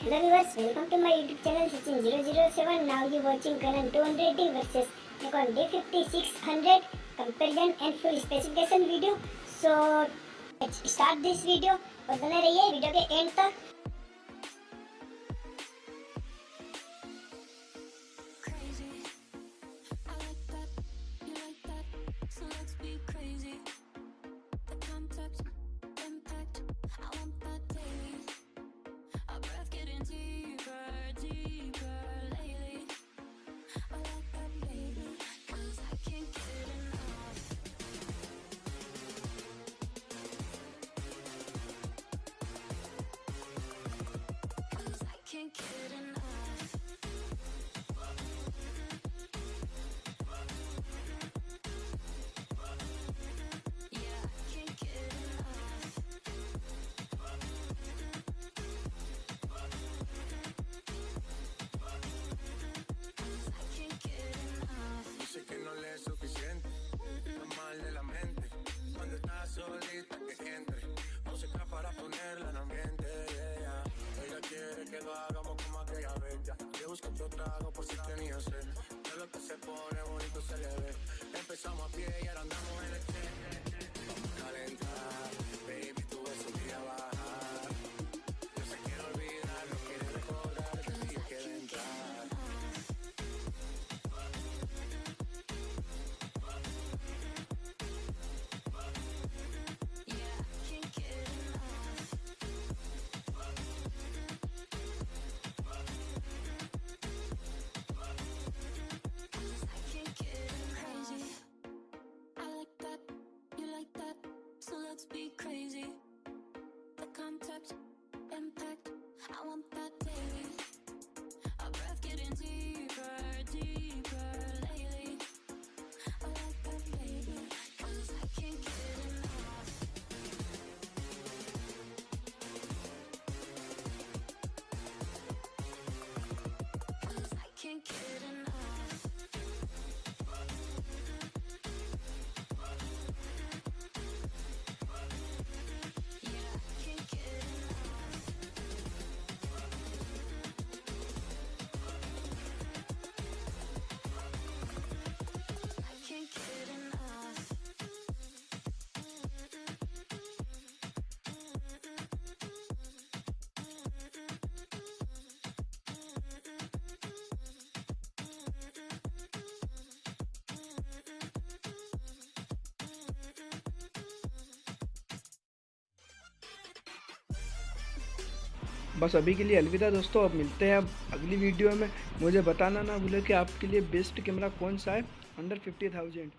Hello viewers, welcome to my YouTube channel Sachin007. Now you watching Canon 200D versus Nikon D5600 comparison and full specification video. So let's start this video और बने रहिए video के and तक। Suficiente, está mal de la mente. Cuando estás solita que entre música para ponerla en ambiente. Yeah. Ella quiere que lo hagamos como aquella vez. Ya. Le busco otro trago por si tenía sed. De lo que se pone bonito se le ve. Empezamos a pie y ahora andamos en el tren. Vamos a calentar, baby, tú ves un día bajar. No se quiere olvidar, no quiere recordar que el día quiere entrar. Let's be crazy. The contact, impact, I want that daily. Our breath getting deeper, deeper lately. I like that baby, 'cause I can't get enough. 'Cause I can't get enough. बस अभी के लिए अलविदा दोस्तों। अब मिलते हैं अब अगली वीडियो में। मुझे बताना ना भूले कि आपके लिए बेस्ट कैमरा कौन सा है अंडर 50,000।